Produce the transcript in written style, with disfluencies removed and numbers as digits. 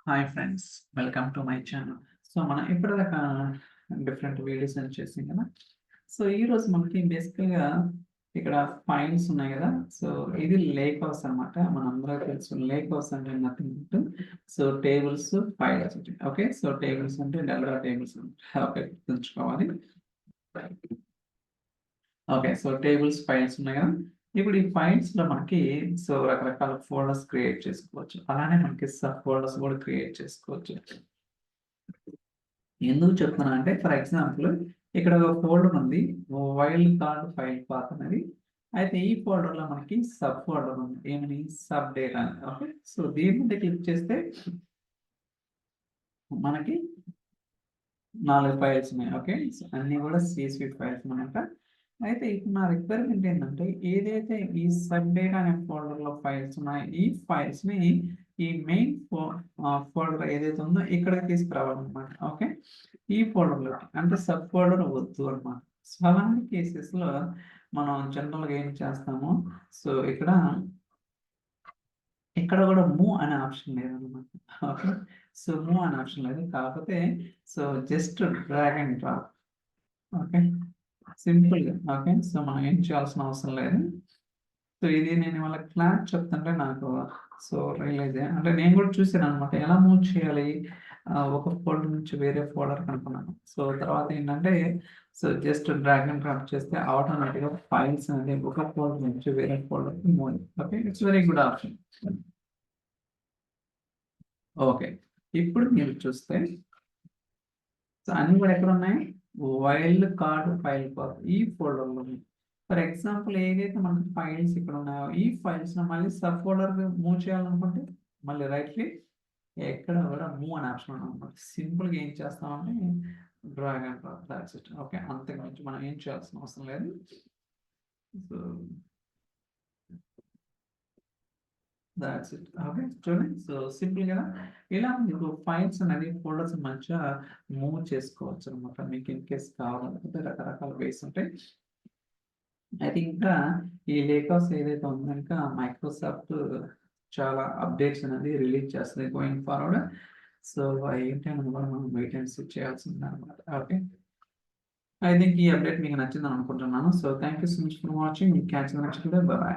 Hi friends, welcome to my channel. So మనం ఇప్పటిదాకా different videos అని చేసాం కదా. సో ఈరోజు మనకి బేసికల్గా ఇక్కడ ఫైల్స్ ఉన్నాయి కదా. సో ఇది లేక్ హౌస్ అనమాట. మనందరూ తెలుసు లేక్ హౌస్ అంటే నథింగ్. సో టేబుల్స్ ఫైల్స్ ఉంటాయి. ఓకే, సో టేబుల్స్ అంటే డెల్రా టేబుల్స్ ఓకే, గుర్తుంచుకోవాలి. ఓకే, సో టేబుల్స్ ఫైల్స్ ఉన్నాయి కదా. ఇప్పుడు ఈ ఫైల్స్ లో మనకి సో రకరకాల ఫోల్డర్స్ క్రియేట్ చేసుకోవచ్చు. అలానే మనకి సబ్ ఫోల్డర్స్ కూడా క్రియేట్ చేసుకోవచ్చు. ఎందుకు చెప్తున్నా అంటే ఫర్ ఎగ్జాంపుల్ ఇక్కడ ఒక ఫోల్డర్ ఉంది, వైల్డ్ కార్డ్ ఫైల్ పాత్ అనేది. అయితే ఈ ఫోల్డర్ లో మనకి సబ్ ఫోల్డర్ ఉంది, ఏమని సబ్ డేటా అని. ఓకే, సో దీని మీద క్లిక్ చేస్తే మనకి 4 ఫైల్స్ ఉన్నాయి. ఓకే, సో అన్ని కూడా CSV ఫైల్స్ అనమాట. అయితే ఇప్పుడు నా రిక్వైర్మెంట్ ఏంటంటే ఏదైతే ఈ సబ్ డేటా అనే ఫోల్డర్ లో ఫైల్స్ ఉన్నాయో ఈ ఫైల్స్ ని ఈ మెయిన్ ఫోల్డర్ ఏదైతే ఉందో ఇక్కడికి తీసుకురావాలన్నమాట. ఓకే, ఈ ఫోల్డర్ లో అంటే సబ్ ఫోల్డర్ వద్దు అనమాట. సో అలాంటి కేసెస్ లో మనం జనరల్ గా ఏం చేస్తాము, సో ఇక్కడ కూడా మూవ్ అనే ఆప్షన్ లేదన్నమాట. ఓకే, సో మూవ్ అనే ఆప్షన్ లేదు, కాకపోతే so just drag and drop. Okay, simple గా. ఓకే, సో మనం ఏం చేయాల్సిన అవసరం లేదు. సో ఇది నేను వాళ్ళ క్లాస్ చెప్తుంటే నాకు సో రియలైజ్ అంటే నేను కూడా చూసాను అనమాట ఎలా మూవ్ చేయాలి ఒక ఫోల్డర్ నుంచి వేరే ఫోల్డర్ అనుకున్నాను. సో తర్వాత ఏంటంటే so just drag and drop చేస్తే ఆటోమేటిక్గా ఫైల్స్ అనేది ఒక ఫోల్డర్ నుంచి వేరే ఫోల్డర్కి move. Okay, it's very good option. Okay, ఇప్పుడు మీరు చూస్తే సో అన్ని కూడా ఎక్కడ ఉన్నాయి, వైల్డ్ కార్డ్ ఫైల్ పాత్ ఈ ఫోల్డర్లో ఉన్నాయి. ఫర్ ఎగ్జాంపుల్ ఏదైతే మనకి ఫైల్స్ ఇక్కడ ఉన్నాయో ఈ ఫైల్స్ మళ్ళీ సబ్ ఫోల్డర్ మూవ్ చేయాలనుకుంటే మళ్ళీ రైట్ క్లిక్, ఎక్కడ కూడా మూవ్ అనే ఆప్షన్ అనమాట. సింపుల్గా ఏం చేస్తామంటే drag and drop, that's it. Okay, అంతకుమించి మనం ఏం చేయాల్సిన అవసరం లేదు. So that's it. ఓకే, చూడండి, సో సింపుల్ కదా. ఇలా మీకు ఫైల్స్ అనేది ఫోల్డర్స్ మంచిగా మూవ్ చేసుకోవచ్చు అనమాట. మీకు ఇన్ కేస్ కావాలనుకుంటే రకరకాల వేస్ ఉంటాయి. అయితే ఇంకా ఈ లేకర్స్ ఏదైతే ఉందో ఇంకా మైక్రోసాఫ్ట్ చాలా అప్డేట్స్ అనేది రిలీజ్ చేస్తుంది గోయింగ్ ఫార్వర్డ్. సో ఏంటి అని కూడా మనం వెయిట్ అండ్ సీ చేయాల్సింది అనమాట. ఓకే, ఐ థింక్ ఈ అప్డేట్ మీకు నచ్చిందని అనుకుంటున్నాను. So thank you so much for watching. Catch next video. By.